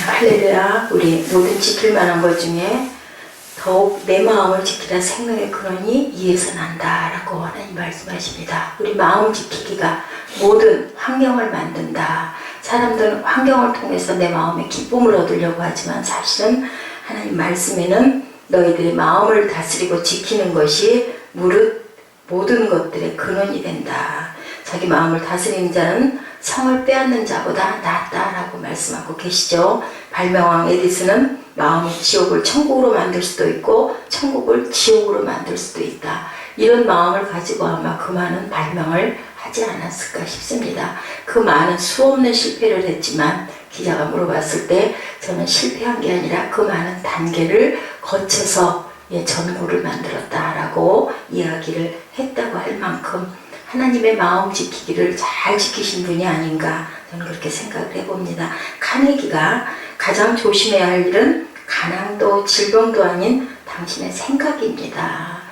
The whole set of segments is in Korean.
할렐루야. 우리 모든 지킬 만한 것 중에 더욱 내 마음을 지키라 생명의 근원이 이에서 난다 라고 하나님 말씀하십니다. 우리 마음 지키기가 모든 환경을 만든다. 사람들은 환경을 통해서 내 마음에 기쁨을 얻으려고 하지만 사실은 하나님 말씀에는 너희들의 마음을 다스리고 지키는 것이 무릇 모든 것들의 근원이 된다. 자기 마음을 다스리는 자는 성을 빼앗는 자보다 낫다라고 말씀하고 계시죠. 발명왕 에디슨은 마음이 지옥을 천국으로 만들 수도 있고 천국을 지옥으로 만들 수도 있다. 이런 마음을 가지고 아마 그 많은 발명을 하지 않았을까 싶습니다. 그 많은 수없는 실패를 했지만 기자가 물어봤을 때 저는 실패한 게 아니라 그 많은 단계를 거쳐서 전구를 만들었다라고 이야기를 했다고 할 만큼 하나님의 마음 지키기를 잘 지키신 분이 아닌가 저는 그렇게 생각을 해봅니다. 카네기가 가장 조심해야 할 일은 가난도 질병도 아닌 당신의 생각입니다.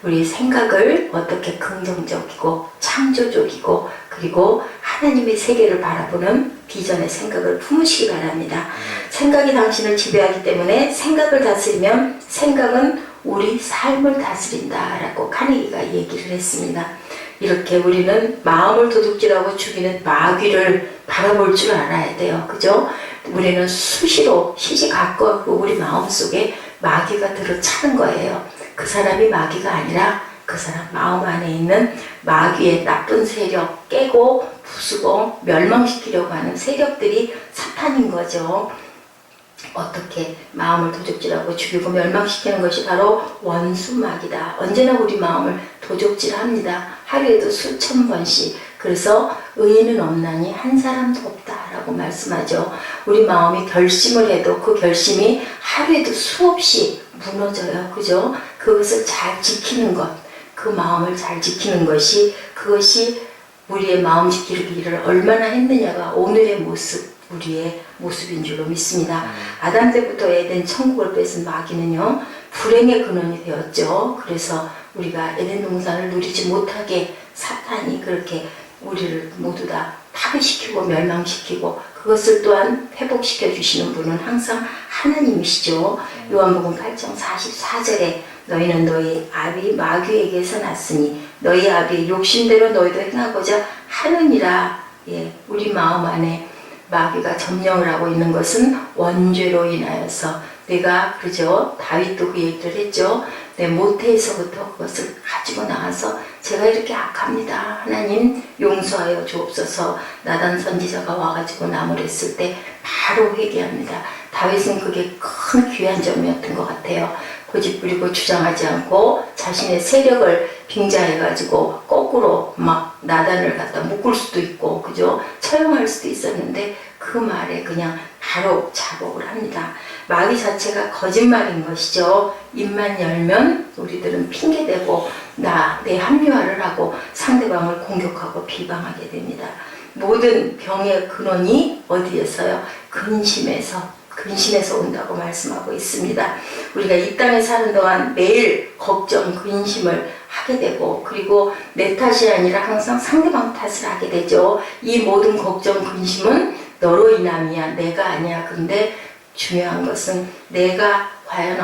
우리 생각을 어떻게 긍정적이고 창조적이고 그리고 하나님의 세계를 바라보는 비전의 생각을 품으시기 바랍니다. 생각이 당신을 지배하기 때문에 생각을 다스리면 생각은 우리 삶을 다스린다라고 카네기가 얘기를 했습니다. 이렇게 우리는 마음을 도둑질하고 죽이는 마귀를 바라볼 줄 알아야 돼요. 그죠? 우리는 수시로 시시각각 우리 마음속에 마귀가 들어차는 거예요. 그 사람이 마귀가 아니라 그 사람 마음 안에 있는 마귀의 나쁜 세력 깨고 부수고 멸망시키려고 하는 세력들이 사탄인 거죠. 어떻게 마음을 도적질하고 죽이고 멸망시키는 것이 바로 원수마귀다. 언제나 우리 마음을 도적질합니다. 하루에도 수천 번씩. 그래서 의인은 없나니 한 사람도 없다라고 말씀하죠. 우리 마음이 결심을 해도 그 결심이 하루에도 수없이 무너져요. 그죠? 그것을 잘 지키는 것, 그 마음을 잘 지키는 것이 그것이 우리의 마음 지키기를 얼마나 했느냐가 오늘의 모습 우리의 모습인 줄로 믿습니다. 아담 때부터 에덴 천국을 뺏은 마귀는요 불행의 근원이 되었죠. 그래서 우리가 에덴 동산을 누리지 못하게 사탄이 그렇게 우리를 모두 다 파괴시키고 멸망시키고 그것을 또한 회복시켜 주시는 분은 항상 하나님이시죠. 요한복음 8장 44절에 너희는 너희 아비 마귀에게서 났으니 너희 아비의 욕심대로 너희도 행하고자 하느니라. 우리 마음 안에 마귀가 점령을 하고 있는 것은 원죄로 인하여서 내가 그죠? 다윗도 그 얘기를 했죠. 내 모태에서부터 그것을 가지고 나와서 제가 이렇게 악합니다. 하나님 용서하여 주옵소서. 나단 선지자가 와가지고 나무랬을 때 바로 회개합니다. 다윗은 그게 큰 귀한 점이었던 것 같아요. 고집부리고 주장하지 않고 자신의 세력을 빙자해가지고 거꾸로 막 나단을 갖다 묶을 수도 있고 그죠? 처형할 수도 있었는데 그 말에 그냥 바로 자복을 합니다. 마귀 자체가 거짓말인 것이죠. 입만 열면 우리들은 핑계대고 내 합리화를 하고 상대방을 공격하고 비방하게 됩니다. 모든 병의 근원이 어디에서요? 근심에서 온다고 말씀하고 있습니다. 우리가 이 땅에 사는 동안 매일 걱정, 근심을 하게 되고 그리고 내 탓이 아니라 항상 상대방 탓을 하게 되죠. 이 모든 걱정, 근심은 너로 인함이야. 내가 아니야. 근데 중요한 것은 내가 과연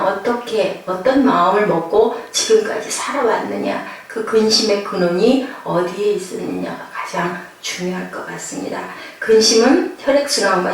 어떤 마음을 먹고 지금까지 살아왔느냐 그 근심의 근원이 어디에 있었느냐가 가장 중요할 것 같습니다. 근심은 혈액순환과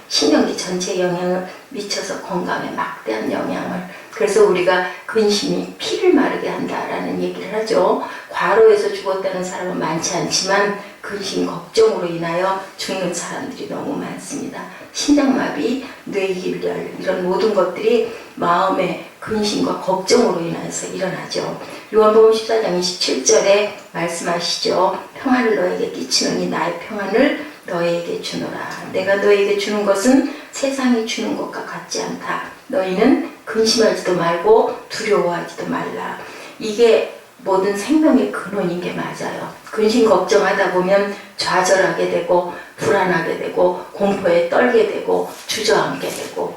신경기 전체에 영향을 미쳐서 건강에 막대한 영향을 그래서 우리가 근심이 피를 마르게 한다라는 얘기를 하죠. 과로해서 죽었다는 사람은 많지 않지만 근심 걱정으로 인하여 죽는 사람들이 너무 많습니다. 심장마비, 뇌기혈 이런 모든 것들이 마음의 근심과 걱정으로 인해서 일어나죠. 요한복음 14장 27절에 말씀하시죠. 평안을 너에게 끼치노니 나의 평안을 너에게 주노라. 내가 너에게 주는 것은 세상이 주는 것과 같지 않다. 너희는 근심하지도 말고 두려워하지도 말라. 이게 모든 생명의 근원인 게 맞아요. 근심 걱정하다 보면 좌절하게 되고 불안하게 되고 공포에 떨게 되고 주저앉게 되고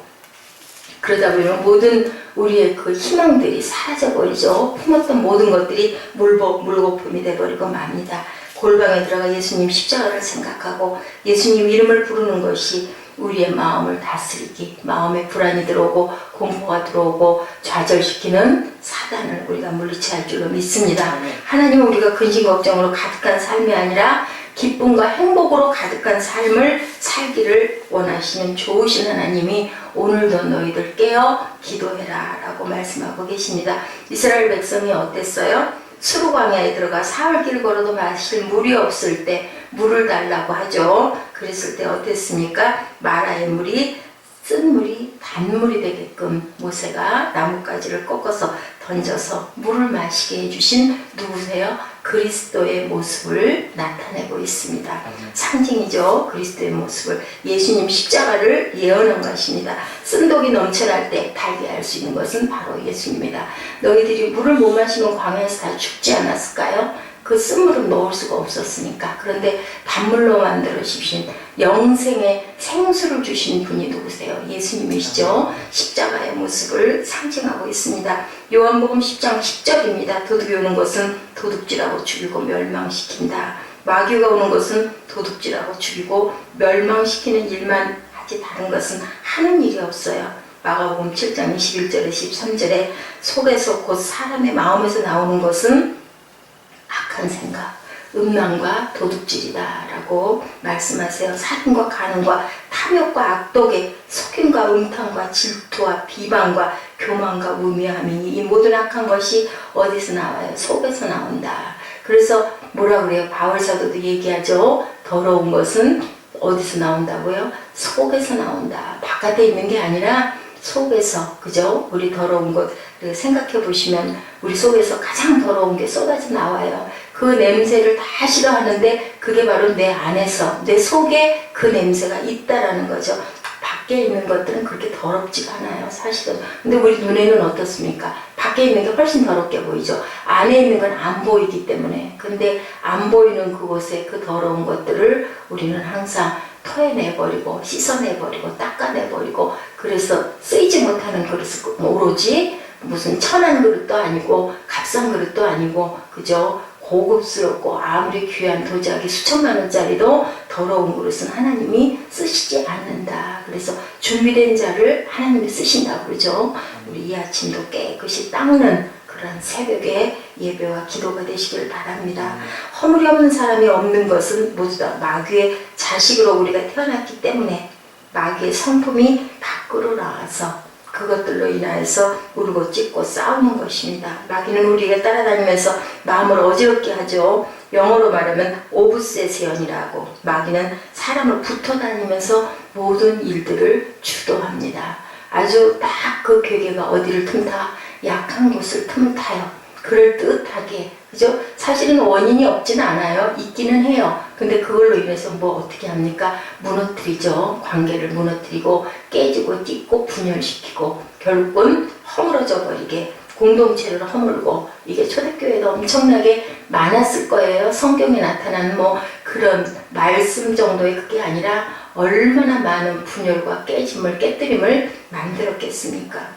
그러다 보면 모든 우리의 그 희망들이 사라져버리죠. 품었던 모든 것들이 물거품이 돼버리고 맙니다. 골방에 들어가 예수님 십자가를 생각하고 예수님 이름을 부르는 것이 우리의 마음을 다스리기, 마음에 불안이 들어오고 공포가 들어오고 좌절시키는 사단을 우리가 물리쳐야 할 줄로 믿습니다. 하나님은 우리가 근심 걱정으로 가득한 삶이 아니라 기쁨과 행복으로 가득한 삶을 살기를 원하시는 좋으신 하나님이 오늘도 너희들 깨어 기도해라 라고 말씀하고 계십니다. 이스라엘 백성이 어땠어요? 수르 광야에 들어가 사흘 길 걸어도 마실 물이 없을 때 물을 달라고 하죠. 그랬을 때 어땠습니까? 마라의 물이 쓴 물이 단물이 되게끔 모세가 나뭇가지를 꺾어서 던져서 물을 마시게 해주신 누구세요? 그리스도의 모습을 나타내고 있습니다. 상징이죠. 그리스도의 모습을. 예수님 십자가를 예언한 것입니다. 쓴독이 넘쳐날 때 달게 할 수 있는 것은 바로 예수님입니다. 너희들이 물을 못 마시면 광야에서 다 죽지 않았을까요? 그 쓴물은 넣을 수가 없었으니까. 그런데 단물로 만들어 주신 영생의 생수를 주신 분이 누구세요? 예수님이시죠. 십자가의 모습을 상징하고 있습니다. 요한복음 10장 10절입니다. 도둑이 오는 것은 도둑질하고 죽이고 멸망시킨다. 마귀가 오는 것은 도둑질하고 죽이고 멸망시키는 일만 하지 다른 것은 하는 일이 없어요. 마가복음 7장 21절에 13절에 속에서 곧 사람의 마음에서 나오는 것은 악한 생각, 음란과 도둑질이다 라고 말씀하세요. 살인과 간음과 탐욕과 악독의 속임과 음탕과 질투와 비방과 교만과 우매함이니 이 모든 악한 것이 어디서 나와요? 속에서 나온다. 그래서 뭐라 그래요? 바울사도도 얘기하죠. 더러운 것은 어디서 나온다고요? 속에서 나온다. 바깥에 있는 게 아니라 속에서, 그죠? 우리 더러운 것 생각해 보시면 우리 속에서 가장 더러운 게 쏟아져 나와요. 그 냄새를 다 싫어하는데 그게 바로 내 안에서, 내 속에 그 냄새가 있다라는 거죠. 밖에 있는 것들은 그렇게 더럽지가 않아요, 사실은. 근데 우리 눈에는 어떻습니까? 밖에 있는 게 훨씬 더럽게 보이죠. 안에 있는 건 안 보이기 때문에. 근데 안 보이는 그곳에 그 더러운 것들을 우리는 항상 토해내버리고 씻어내버리고 닦아내버리고, 그래서 쓰이지 못하는 그릇을 오로지 무슨 천한 그릇도 아니고 값싼 그릇도 아니고, 그죠? 고급스럽고 아무리 귀한 도자기 수천만 원짜리도 더러운 그릇은 하나님이 쓰시지 않는다. 그래서 준비된 자를 하나님이 쓰신다고 그러죠. 우리 이 아침도 깨끗이 닦는 그런 새벽에 예배와 기도가 되시길 바랍니다. 허물이 없는 사람이 없는 것은 모두 다 마귀의 자식으로 우리가 태어났기 때문에 마귀의 성품이 밖으로 나와서 그것들로 인하여서 울고 찢고 싸우는 것입니다. 마귀는 우리가 따라다니면서 마음을 어지럽게 하죠. 영어로 말하면 오브세션이라고. 마귀는 사람을 붙어다니면서 모든 일들을 주도합니다. 아주 딱 그 괴계가 어디를 틈타? 약한 곳을 틈타요. 그럴듯하게, 그죠? 사실은 원인이 없지는 않아요. 있기는 해요. 근데 그걸로 인해서 뭐 어떻게 합니까? 무너뜨리죠. 관계를 무너뜨리고 깨지고 찢고 분열시키고 결국은 허물어져 버리게, 공동체를 허물고. 이게 초대교회도 엄청나게 많았을 거예요. 성경에 나타나는 뭐 그런 말씀 정도의 그게 아니라 얼마나 많은 분열과 깨짐을, 깨뜨림을 만들었겠습니까?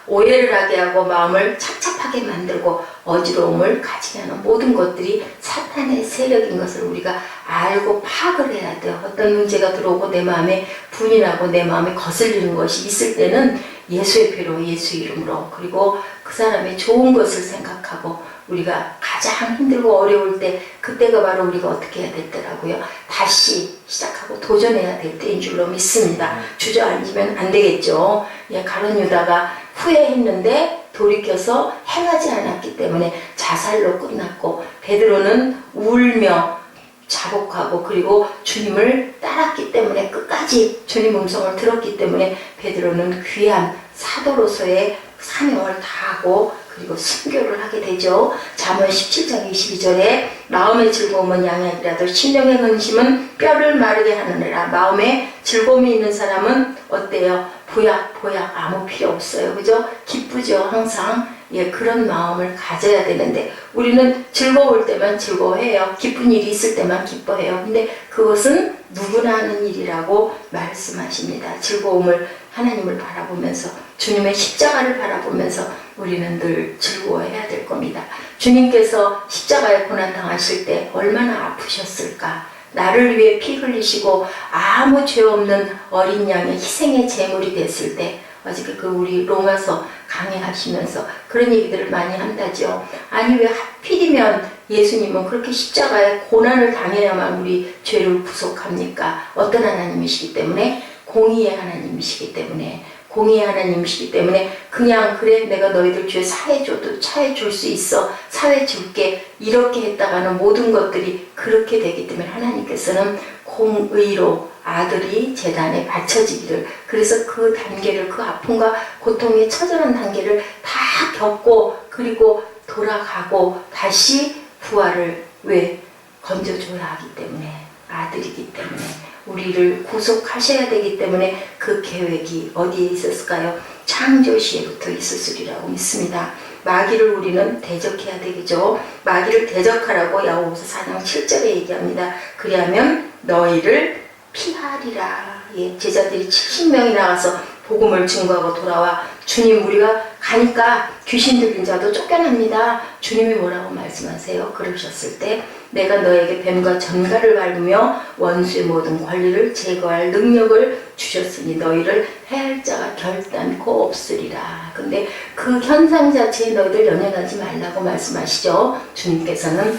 오해를 하게 하고 마음을 착잡하게 만들고 어지러움을 가지게 하는 모든 것들이 사탄의 세력인 것을 우리가 알고 파악을 해야 돼요. 어떤 문제가 들어오고 내 마음에 분이 나고 내 마음에 거슬리는 것이 있을 때는 예수의 피로, 예수 이름으로, 그리고 그 사람의 좋은 것을 생각하고, 우리가 가장 힘들고 어려울 때 그때가 바로 우리가 어떻게 해야 됐더라고요. 다시 시작하고 도전해야 될 때인 줄로 믿습니다. 주저앉으면 안 되겠죠. 가룟 유다가 후회했는데 돌이켜서 행하지 않았기 때문에 자살로 끝났고, 베드로는 울며 자복하고 그리고 주님을 따랐기 때문에, 끝까지 주님 음성을 들었기 때문에 베드로는 귀한 사도로서의 사명을 다하고 그리고 순교를 하게 되죠. 잠언 17장 22절에 마음의 즐거움은 양약이라도 심령의 근심은 뼈를 마르게 하느니라. 마음에 즐거움이 있는 사람은 어때요? 보약 아무 필요 없어요. 그죠? 기쁘죠, 항상. 그런 마음을 가져야 되는데 우리는 즐거울 때만 즐거워해요. 기쁜 일이 있을 때만 기뻐해요. 근데 그것은 누구나 하는 일이라고 말씀하십니다. 즐거움을, 하나님을 바라보면서, 주님의 십자가를 바라보면서 우리는 늘 즐거워해야 될 겁니다. 주님께서 십자가에 고난당하실 때 얼마나 아프셨을까? 나를 위해 피 흘리시고 아무 죄 없는 어린 양의 희생의 제물이 됐을 때, 어저께 우리 로마서 강의하시면서 그런 얘기들을 많이 한다죠. 아니 왜 하필이면 예수님은 그렇게 십자가에 고난을 당해야만 우리 죄를 구속합니까? 어떤 하나님이시기 때문에? 공의의 하나님이시기 때문에. 공의의 하나님이시기 때문에 그냥 그래 내가 너희들 죄 사해줘도 사해줄 수 있어, 사해줄게, 이렇게 했다가는 모든 것들이 그렇게 되기 때문에 하나님께서는 공의로 아들이 제단에 바쳐지기를, 그래서 그 단계를, 그 아픔과 고통의 처절한 단계를 다 겪고 그리고 돌아가고 다시 부활을 왜 건져줘야 하기 때문에, 아들이기 때문에 우리를 구속하셔야 되기 때문에 그 계획이 어디에 있었을까요? 창조 시에부터 있었으리라고 믿습니다. 마귀를 우리는 대적해야 되겠죠. 마귀를 대적하라고 야고보서 4장 7절에 얘기합니다. 그리하면 너희를 피하리라. 예, 제자들이 70명이 나가서 복음을 증거하고 돌아와 주님 우리가 가니까 귀신 들린 자도 쫓겨납니다. 주님이 뭐라고 말씀하세요? 그러셨을 때 내가 너에게 뱀과 전갈을 밟으며 원수의 모든 권리를 제거할 능력을 주셨으니 너희를 해할 자가 결단코 없으리라. 근데 그 현상 자체에 너희들 연연하지 말라고 말씀하시죠. 주님께서는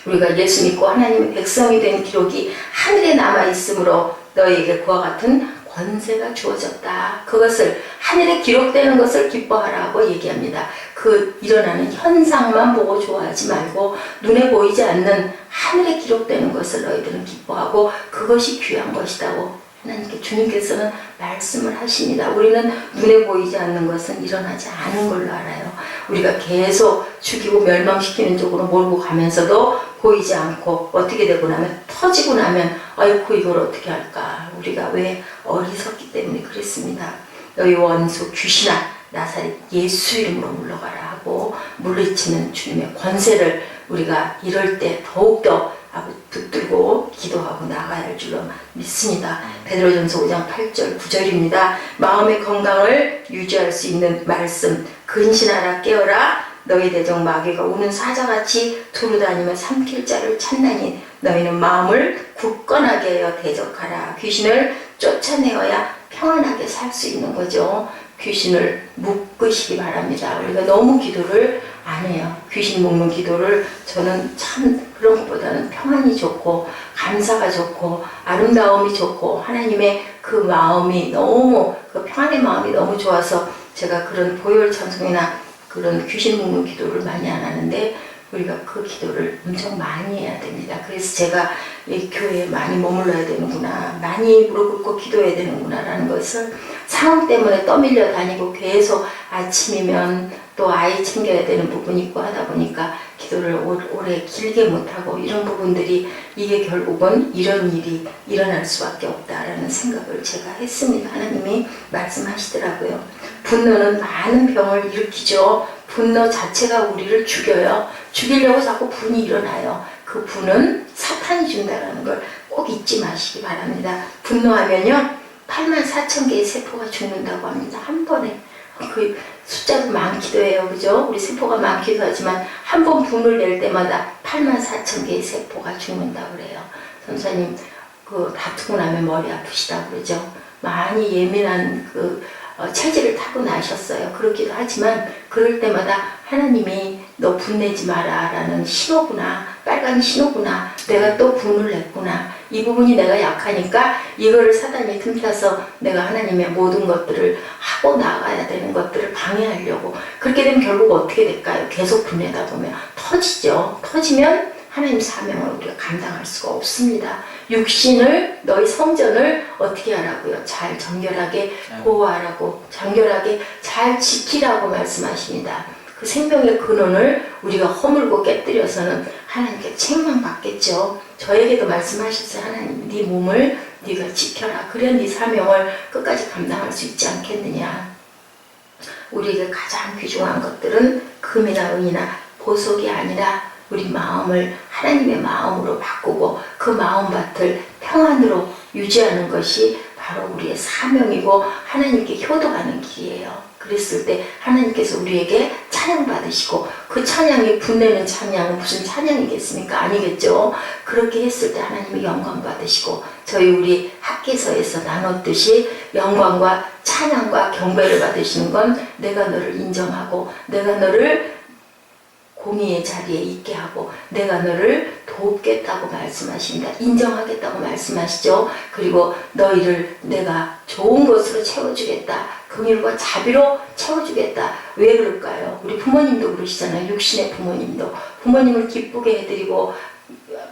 우리가 예수 믿고 하나님의 백성이 된 기록이 하늘에 남아있으므로 너희에게 그와 같은 권세가 주어졌다. 그것을 하늘에 기록되는 것을 기뻐하라고 얘기합니다. 그 일어나는 현상만 보고 좋아하지 말고 눈에 보이지 않는 하늘에 기록되는 것을 너희들은 기뻐하고 그것이 귀한 것이라고 하나님께 주님께서는 말씀을 하십니다. 우리는 눈에 보이지 않는 것은 일어나지 않은 걸로 알아요. 우리가 계속 죽이고 멸망시키는 쪽으로 몰고 가면서도 보이지 않고 어떻게 되고 나면, 터지고 나면 아이고 이걸 어떻게 할까. 우리가 왜 어리석기 때문에 그랬습니다. 너희 원수 귀신아 나사렛 예수 이름으로 물러가라 하고 물리치는 주님의 권세를 우리가 이럴 때 더욱더 붙들고 기도하고 나가야 할 줄로 믿습니다. 베드로전서 5장 8절 9절입니다. 마음의 건강을 유지할 수 있는 말씀, 근신하라 깨어라. 너희 대적 마귀가 우는 사자같이 두루다니며 삼킬 자를 찾나니 너희는 마음을 굳건하게 하여 대적하라. 귀신을 쫓아내어야 평안하게 살 수 있는 거죠. 귀신을 묶으시기 바랍니다. 우리가 너무 기도를 안 해요. 귀신 묶는 기도를 저는 참 그런 것보다는 평안이 좋고 감사가 좋고 아름다움이 좋고 하나님의 그 마음이 너무, 그 평안의 마음이 너무 좋아서 제가 그런 보혈 찬송이나 그런 귀신 묶는 기도를 많이 안 하는데 우리가 그 기도를 엄청 많이 해야 됩니다. 그래서 제가 이 교회에 많이 머물러야 되는구나, 많이 무릎 꿇고 기도해야 되는구나 라는 것을 상황 때문에 떠밀려 다니고 계속 아침이면 또 아이 챙겨야 되는 부분이 있고 하다 보니까 기도를 오래 길게 못하고 이런 부분들이, 이게 결국은 이런 일이 일어날 수밖에 없다라는 생각을 제가 했습니다. 하나님이 말씀하시더라고요. 분노는 많은 병을 일으키죠. 분노 자체가 우리를 죽여요. 죽이려고 자꾸 분이 일어나요. 그 분은 사탄이 준다는 걸 꼭 잊지 마시기 바랍니다. 분노하면요 84,000개의 세포가 죽는다고 합니다. 한 번에. 그 숫자도 많기도 해요. 그죠? 우리 세포가 많기도 하지만 한 번 분을 낼 때마다 84,000개의 세포가 죽는다고 그래요. 선생님 그 다투고 나면 머리 아프시다고 그러죠. 많이 예민한 체질을 타고나셨어요. 그렇기도 하지만 그럴 때마다 하나님이 너 분내지 마라 라는 신호구나, 빨간 신호구나, 내가 또 분을 냈구나, 이 부분이 내가 약하니까 이거를 사단이 틈타서 내가 하나님의 모든 것들을 하고 나가야 되는 것들을 방해하려고. 그렇게 되면 결국 어떻게 될까요? 계속 분내다 보면 터지죠. 터지면 하나님 사명을 우리가 감당할 수가 없습니다. 육신을, 너희 성전을 어떻게 하라고요? 잘 정결하게 보호하라고, 정결하게 잘 지키라고 말씀하십니다. 그 생명의 근원을 우리가 허물고 깨뜨려서는 하나님께 책망받겠죠. 저에게도 말씀하셨어요. 하나님, 네 몸을 네가 지켜라. 그래야 네 사명을 끝까지 감당할 수 있지 않겠느냐. 우리에게 가장 귀중한 것들은 금이나 은이나 보석이 아니라 우리 마음을 하나님의 마음으로 바꾸고 그 마음밭을 평안으로 유지하는 것이 바로 우리의 사명이고 하나님께 효도하는 길이에요. 그랬을 때 하나님께서 우리에게 찬양 받으시고 그 찬양이 분내는 찬양은 무슨 찬양이겠습니까? 아니겠죠. 그렇게 했을 때 하나님이 영광 받으시고 저희 우리 학계서에서 나눴듯이 영광과 찬양과 경배를 받으시는 건 내가 너를 인정하고 내가 너를 공의의 자리에 있게 하고 내가 너를 돕겠다고 말씀하십니다. 인정하겠다고 말씀하시죠. 그리고 너희를 내가 좋은 것으로 채워주겠다. 긍휼과 자비로 채워주겠다. 왜 그럴까요? 우리 부모님도 그러시잖아요. 육신의 부모님도 부모님을 기쁘게 해드리고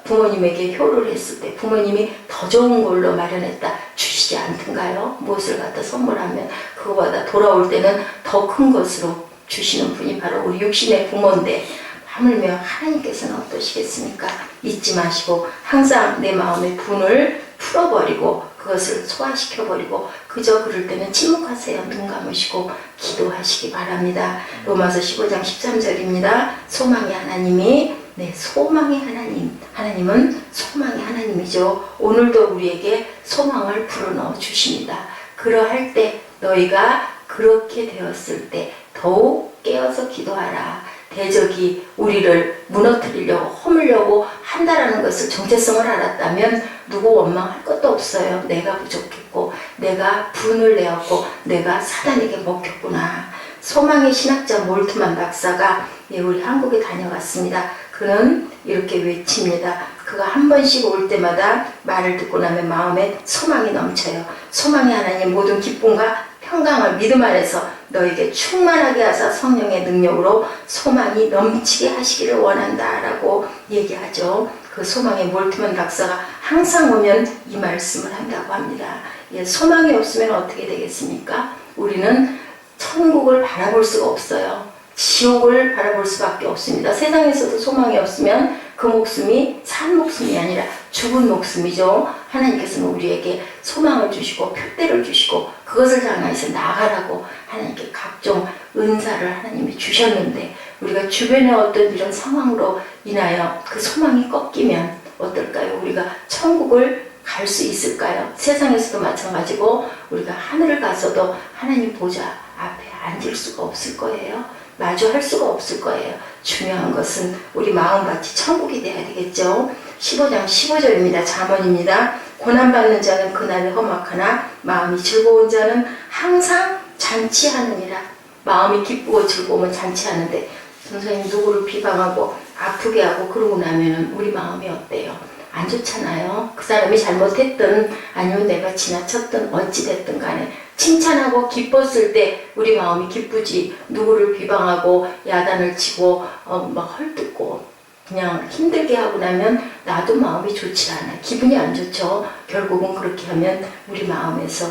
부모님에게 효를 했을 때 부모님이 더 좋은 걸로 마련했다 주시지 않던가요? 무엇을 갖다 선물하면 그거보다 돌아올 때는 더 큰 것으로 주시는 분이 바로 우리 육신의 부모인데 하물며 하나님께서는 어떠시겠습니까? 잊지 마시고 항상 내 마음의 분을 풀어버리고 그것을 소화시켜버리고 그저 그럴 때는 침묵하세요. 눈 감으시고 기도하시기 바랍니다. 로마서 15장 13절입니다. 소망의 하나님이 소망의 하나님, 하나님은 소망의 하나님이죠. 오늘도 우리에게 소망을 불어넣어 주십니다. 그러할 때 너희가 그렇게 되었을 때 더욱 깨어서 기도하라. 대적이 우리를 무너뜨리려고 허물려고 한다라는 것을 정체성을 알았다면 누구 원망할 것도 없어요. 내가 부족했고 내가 분을 내었고 내가 사단에게 먹혔구나. 소망의 신학자 몰트만 박사가 우리 한국에 다녀갔습니다. 그는 이렇게 외칩니다. 그가 한 번씩 올 때마다 말을 듣고 나면 마음에 소망이 넘쳐요. 소망의 하나님 모든 기쁨과 평강을 믿음 안에서 너에게 충만하게 하사 성령의 능력으로 소망이 넘치게 하시기를 원한다라고 얘기하죠. 그 소망의 몰트만 박사가 항상 오면 이 말씀을 한다고 합니다. 소망이 없으면 어떻게 되겠습니까? 우리는 천국을 바라볼 수가 없어요. 지옥을 바라볼 수밖에 없습니다. 세상에서도 소망이 없으면 그 목숨이 산 목숨이 아니라 죽은 목숨이죠. 하나님께서는 우리에게 소망을 주시고 표대를 주시고 그것을 향해서 나가라고 하나님께 각종 은사를 하나님이 주셨는데 우리가 주변의 어떤 이런 상황으로 인하여 그 소망이 꺾이면 어떨까요? 우리가 천국을 갈 수 있을까요? 세상에서도 마찬가지고 우리가 하늘을 가서도 하나님 보좌 앞에 앉을 수가 없을 거예요. 마주할 수가 없을 거예요. 중요한 것은 우리 마음밭이 천국이 돼야 되겠죠. 15장 15절입니다. 잠언입니다. 고난받는 자는 그날에 험악하나 마음이 즐거운 자는 항상 잔치하느니라. 마음이 기쁘고 즐거우면 잔치하는데 선생님 누구를 비방하고 아프게 하고 그러고 나면은 우리 마음이 어때요? 안 좋잖아요. 그 사람이 잘못했든 아니면 내가 지나쳤든 어찌됐든 간에 칭찬하고 기뻤을 때 우리 마음이 기쁘지. 누구를 비방하고 야단을 치고 막 헐뜯고 그냥 힘들게 하고 나면 나도 마음이 좋지 않아. 기분이 안 좋죠. 결국은 그렇게 하면 우리 마음에서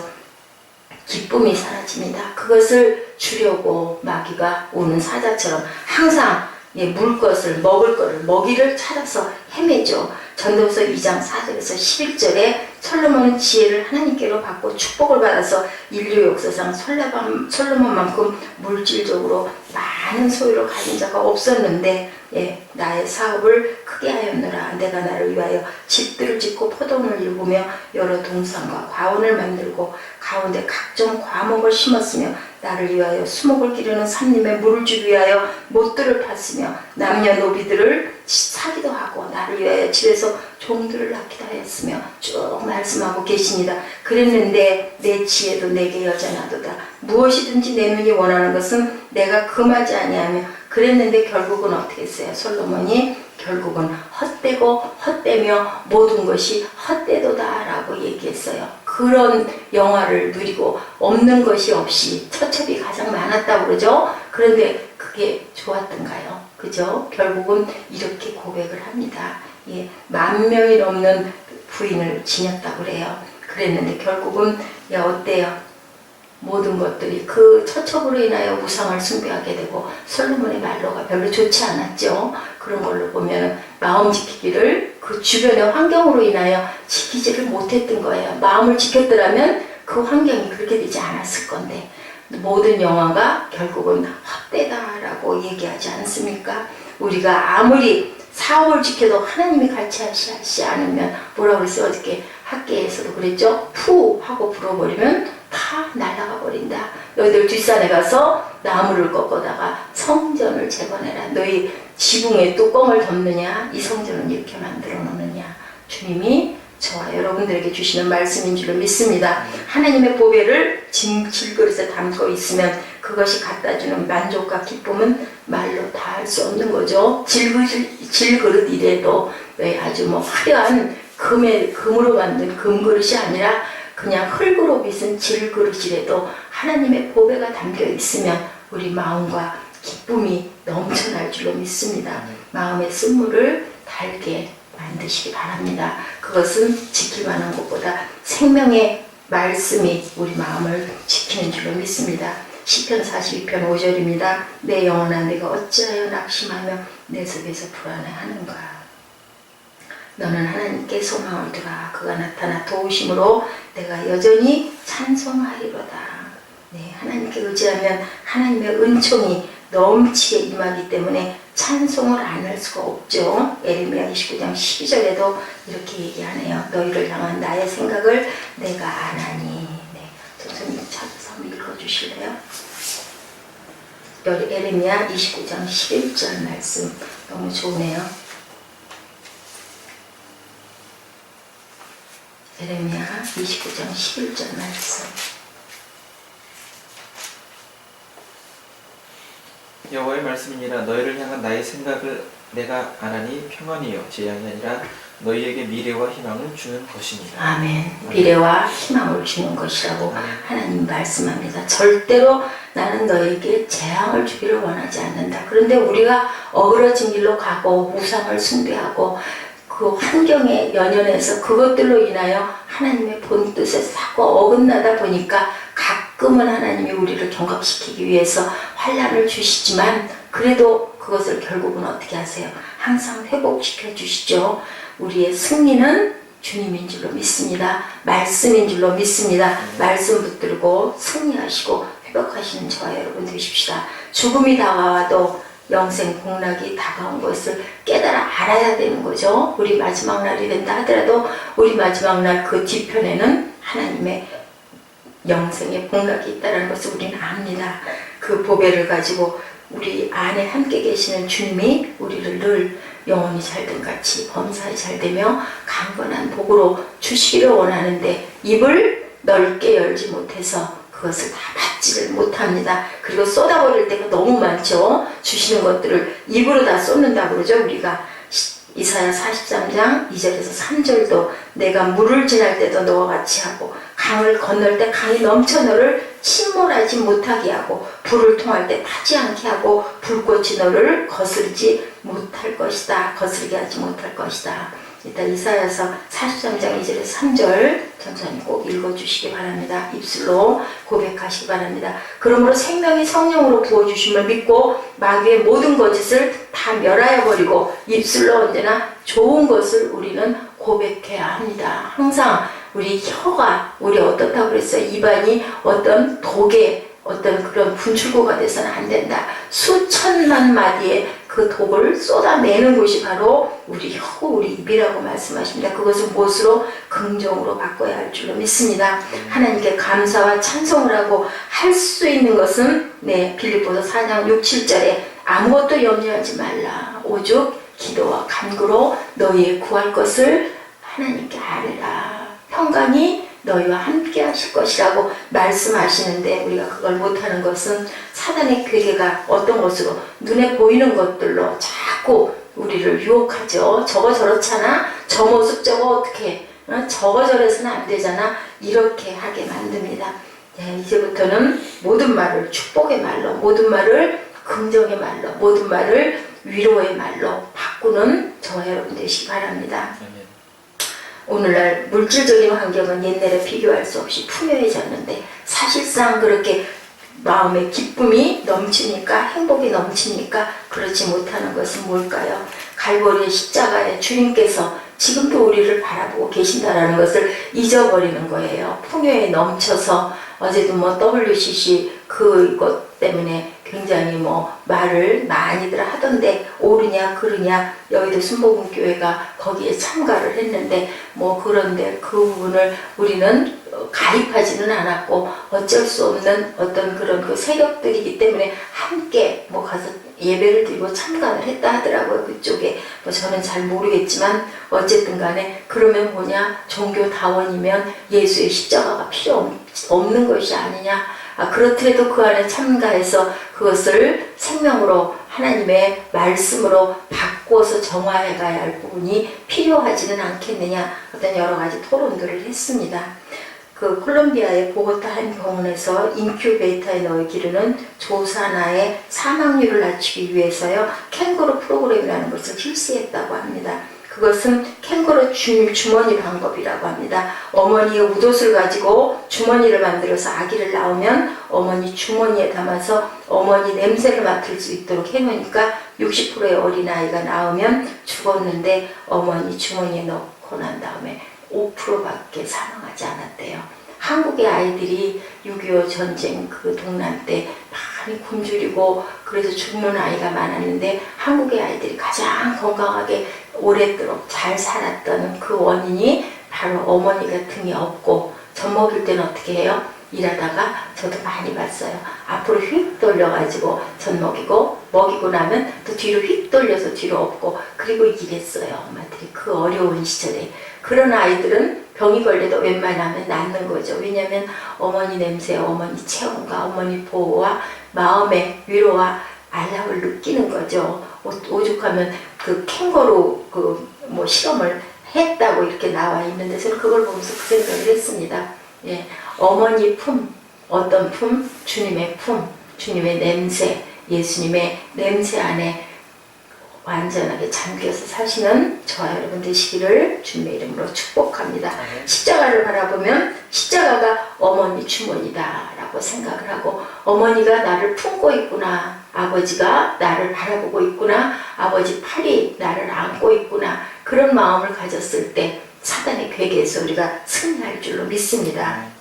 기쁨이 사라집니다. 그것을 주려고 마귀가 오는 사자처럼 항상 물 것을 먹을 것을 먹이를 찾아서 헤매죠. 전도서 2장 4절에서 11절에 솔로몬은 지혜를 하나님께로 받고 축복을 받아서 인류 역사상 솔로몬만큼 물질적으로 많은 소유를 가진 자가 없었는데 나의 사업을 크게 하였노라. 내가 나를 위하여 집들을 짓고 포도원을 일구며 여러 동산과 과원을 만들고 가운데 각종 과목을 심었으며 나를 위하여 수목을 기르는 산림에 물을 주기 위하여 못들을 팠으며 남녀노비들을 사기도 하고 나를 위하여 집에서 종들을 낳기도 하였으며 쭉 말씀하고 계십니다. 그랬는데 내 지혜도 내게 여전하도다. 무엇이든지 내 눈이 원하는 것은 내가 금하지 아니하며 그랬는데 결국은 어떻게 했어요? 솔로몬이 결국은 헛되고 헛되며 모든 것이 헛되도다라고 얘기했어요. 그런 영화를 누리고 없는 것이 없이 처첩이 가장 많았다고 그러죠. 그런데 그게 좋았던가요? 그죠? 결국은 이렇게 고백을 합니다. 10,000명이 넘는 부인을 지녔다고 그래요. 그랬는데 결국은 어때요? 모든 것들이 그 처첩으로 인하여 우상을 숭배하게 되고 솔로몬의 말로가 별로 좋지 않았죠. 그런 걸로 보면 마음 지키기를 그 주변의 환경으로 인하여 지키지를 못했던 거예요. 마음을 지켰더라면 그 환경이 그렇게 되지 않았을 건데 모든 영화가 결국은 헛되다라고 얘기하지 않습니까? 우리가 아무리 사업을 지켜도 하나님이 같이 하시지 않으면 뭐라고 그랬어요? 어저께 학계에서도 그랬죠? 푸 하고 불어버리면 다 날아가 버린다. 너희들 뒷산에 가서 나무를 꺾어다가 성전을 재건해라. 너희 지붕에 뚜껑을 덮느냐? 이 성전은 이렇게 만들어 놓느냐? 주님이 저와 여러분들에게 주시는 말씀인 줄로 믿습니다. 하나님의 보배를 질그릇에 담고 있으면 그것이 갖다주는 만족과 기쁨은 말로 다 할 수 없는 거죠. 질그릇이래도 아주 화려한 금으로 만든 금그릇이 아니라 그냥 흙으로 빚은 질그릇이라도 하나님의 보배가 담겨 있으면 우리 마음과 기쁨이 넘쳐날 줄로 믿습니다. 마음의 쓴물을 달게 만드시기 바랍니다. 그것은 지킬 만한 것보다 생명의 말씀이 우리 마음을 지키는 줄로 믿습니다. 시편 42편 5절입니다. 내 영혼아 내가 어찌하여 낙심하며 내 속에서 불안해하는가. 너는 하나님께 소망을 두라. 그가 나타나 도우심으로 내가 여전히 찬송하리로다. 네, 하나님께 의지하면 하나님의 은총이 넘치게 임하기 때문에 찬송을 안 할 수가 없죠. 에레미야 29장 12절에도 이렇게 얘기하네요. 너희를 향한 나의 생각을 내가 아나니. 네, 선생님 찾아서 한번 읽어주실래요? 에레미야 29장 11절 말씀 너무 좋으네요. 에레미야 29장 11절 말씀. 여호와의 말씀이니라. 너희를 향한 나의 생각을 내가 아나니 평안이요 재앙이 아니라 너희에게 미래와 희망을 주는 것이니라. 아멘. 미래와 희망을 주는 것이라고 하나님 말씀합니다. 절대로 나는 너에게 재앙을 주기를 원하지 않는다. 그런데 우리가 어그러진 길로 가고 우상을 숭배하고 그 환경에 연연해서 그것들로 인하여 하나님의 본 뜻에 자꾸 어긋나다 보니까 가끔은 하나님이 우리를 경각시키기 위해서 환난을 주시지만 그래도 그것을 결국은 어떻게 하세요? 항상 회복시켜 주시죠. 우리의 승리는 주님인 줄로 믿습니다. 말씀인 줄로 믿습니다. 말씀 붙들고 승리하시고 회복하시는 저와 여러분 되십시다. 죽음이 다가와도 영생 복락이 다가온 것을 깨달아 알아야 되는 거죠. 우리 마지막 날이 된다 하더라도 우리 마지막 날 그 뒤편에는 하나님의 영생의 복락이 있다는 것을 우리는 압니다. 그 보배를 가지고 우리 안에 함께 계시는 주님이 우리를 늘 영혼이 잘된 같이 범사에 잘되며 강건한 복으로 주시기를 원하는데 입을 넓게 열지 못해서 그것을 다 받지를 못합니다. 그리고 쏟아버릴 때가 너무 많죠. 주시는 것들을 입으로 다 쏟는다 그러죠. 우리가 이사야 43장 2절에서 3절도 내가 물을 지날 때도 너와 같이 하고 강을 건널 때 강이 넘쳐 너를 침몰하지 못하게 하고 불을 통할 때 타지 않게 하고 불꽃이 너를 거스르지 못할 것이다. 거스르게 하지 못할 것이다. 일단 이사야서 43장 2절에서 3절 천천히 꼭 읽어주시기 바랍니다. 입술로 고백하시기 바랍니다. 그러므로 생명이 성령으로 부어주심을 믿고 마귀의 모든 거짓을 다 멸하여 버리고 입술로 언제나 좋은 것을 우리는 고백해야 합니다. 항상 우리 혀가 우리 어떻다고 그랬어요? 입안이 어떤 독의 어떤 그런 분출구가 돼서는 안 된다. 수천만 마디의 그 독을 쏟아내는 곳이 바로 우리 혀, 우리 입이라고 말씀하십니다. 그것을 무엇으로? 긍정으로 바꿔야 할 줄로 믿습니다. 하나님께 감사와 찬송을 하고 할 수 있는 것은 빌립보서 4장 6, 7절에 아무것도 염려하지 말라. 오직 기도와 간구로 너희의 구할 것을 하나님께 아뢰라. 평강이 너희와 함께 하실 것이라고 말씀하시는데 우리가 그걸 못하는 것은 사단의 괴계가 어떤 것으로 눈에 보이는 것들로 자꾸 우리를 유혹하죠. 저거 저렇잖아. 저 모습 저거 어떻게 저거 저래서는 안 되잖아. 이렇게 하게 만듭니다. 이제부터는 모든 말을 축복의 말로 모든 말을 긍정의 말로 모든 말을 위로의 말로 바꾸는 저와 여러분 되시기 바랍니다. 오늘날 물질적인 환경은 옛날에 비교할 수 없이 풍요해졌는데 사실상 그렇게 마음의 기쁨이 넘치니까 행복이 넘치니까 그렇지 못하는 것은 뭘까요? 갈보리의 십자가에 주님께서 지금도 우리를 바라보고 계신다는 것을 잊어버리는 거예요. 풍요에 넘쳐서 어제도 WCC 그것 때문에 굉장히 말을 많이들 하던데 옳으냐 그르냐 여의도 순복음교회가 거기에 참가를 했는데 그런데 그 부분을 우리는 가입하지는 않았고 어쩔 수 없는 어떤 그런 그 세력들이기 때문에 함께 뭐 가서 예배를 드리고 참관을 했다 하더라고요. 그쪽에 뭐 저는 잘 모르겠지만 어쨌든 간에 그러면 뭐냐, 종교다원이면 예수의 십자가가 필요 없는 것이 아니냐. 그렇더라도 그 안에 참가해서 그것을 생명으로 하나님의 말씀으로 바꿔서 정화해 가야 할 부분이 필요하지는 않겠느냐, 어떤 여러 가지 토론들을 했습니다. 그 콜롬비아의 보고타 한 병원에서 인큐베이터에 넣어 기르는 조사나의 사망률을 낮추기 위해서요, 캥거루 프로그램이라는 것을 실시했다고 합니다. 그것은 캥거루 주머니 방법이라고 합니다. 어머니의 우돛을 가지고 주머니를 만들어서 아기를 낳으면 어머니 주머니에 담아서 어머니 냄새를 맡을 수 있도록 해놓으니까 60%의 어린아이가 낳으면 죽었는데 어머니 주머니에 넣고 난 다음에 5%밖에 사망하지 않았대요. 한국의 아이들이 6.25 전쟁 그 동란 때 많이 굶주리고 그래서 죽는 아이가 많았는데 한국의 아이들이 가장 건강하게 오랫도록 잘 살았던 그 원인이 바로 어머니가 등이 없고, 젖 먹일 때는 어떻게 해요? 일하다가 저도 많이 봤어요. 앞으로 휙 돌려가지고 젖 먹이고 나면 또 뒤로 휙 돌려서 뒤로 업고 그리고 일했어요. 엄마들이 그 어려운 시절에. 그런 아이들은 병이 걸려도 웬만하면 낫는 거죠. 왜냐하면 어머니 냄새, 어머니 체온과 어머니 보호와 마음의 위로와 안락을 느끼는 거죠. 오죽하면 그 캥거루 뭐 실험을 했다고 이렇게 나와 있는데 저는 그걸 보면서 그 생각을 했습니다. 예, 어머니 품, 어떤 품? 주님의 품, 주님의 냄새, 예수님의 냄새 안에 완전하게 잠겨서 사시는 저와 여러분 되시기를 주님의 이름으로 축복합니다. 십자가를 바라보면 십자가가 어머니 주머니다 라고 생각을 하고, 어머니가 나를 품고 있구나, 아버지가 나를 바라보고 있구나, 아버지 팔이 나를 안고 있구나, 그런 마음을 가졌을 때 사단의 괴계에서 우리가 승리할 줄로 믿습니다.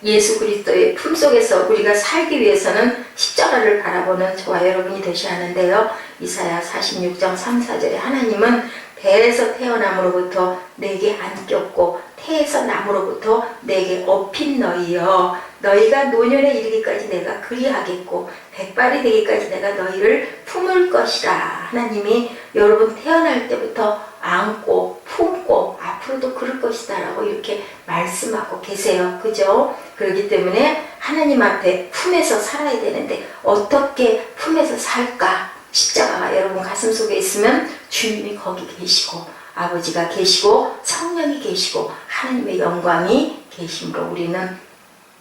예수 그리스도의 품속에서 우리가 살기 위해서는 십자가를 바라보는 저와 여러분이 되셔야 하는데요. 이사야 46장 3, 4절에 하나님은 배에서 태어남으로부터 내게 안겼고 태에서 남으로부터 내게 업힌 너희여, 너희가 노년에 이르기까지 내가 그리하겠고 백발이 되기까지 내가 너희를 품을 것이라. 하나님이 여러분 태어날 때부터 안고 품고 앞으로도 그럴 것이다 라고 이렇게 말씀하고 계세요. 그죠? 그렇기 때문에 하나님 앞에 품에서 살아야 되는데 어떻게 품에서 살까? 십자가가 여러분 가슴 속에 있으면 주님이 거기 계시고 아버지가 계시고 성령이 계시고 하나님의 영광이 계심으로 우리는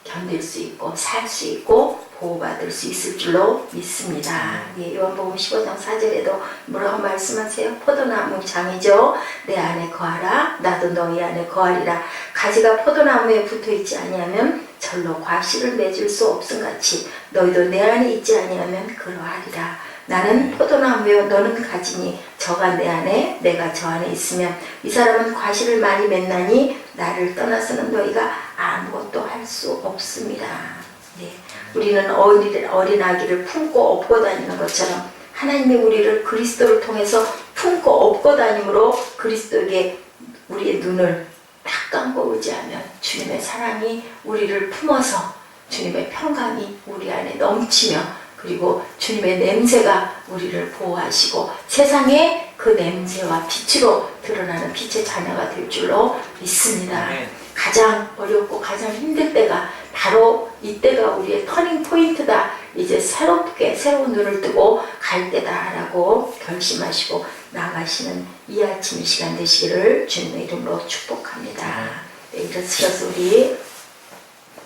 견딜 수 있고 살 수 있고 보호받을 수 있을 줄로 믿습니다. 예, 요한복음 15장 4절에도 뭐라고 말씀하세요? 포도나무 장이죠. 내 안에 거하라, 나도 너희 안에 거하리라. 가지가 포도나무에 붙어있지 아니하면 절로 과실을 맺을 수 없음같이 너희도 내 안에 있지 아니하면 그러하리라. 나는 포도나무요 너는 가지니 저가 내 안에 내가 저 안에 있으면 이 사람은 과실을 많이 맺나니 나를 떠나서는 너희가 아무것도 할 수 없습니다. 예. 우리는 어린아기를 품고 업고 다니는 것처럼 하나님이 우리를 그리스도를 통해서 품고 업고 다님으로 그리스도에게 우리의 눈을 딱 감고 의지하면 주님의 사랑이 우리를 품어서 주님의 평강이 우리 안에 넘치며 그리고 주님의 냄새가 우리를 보호하시고 세상에 그 냄새와 빛으로 드러나는 빛의 자녀가 될 줄로 믿습니다. 가장 어렵고 가장 힘들 때가 바로 이때가 우리의 터닝 포인트다. 이제 새롭게 새로운 눈을 뜨고 갈 때다라고 결심하시고 나가시는 이 아침 시간 되시기를 주님의 이름으로 축복합니다. 네, 이렇게 우리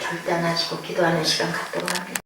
결단하시고 기도하는 시간 갖도록 합니다.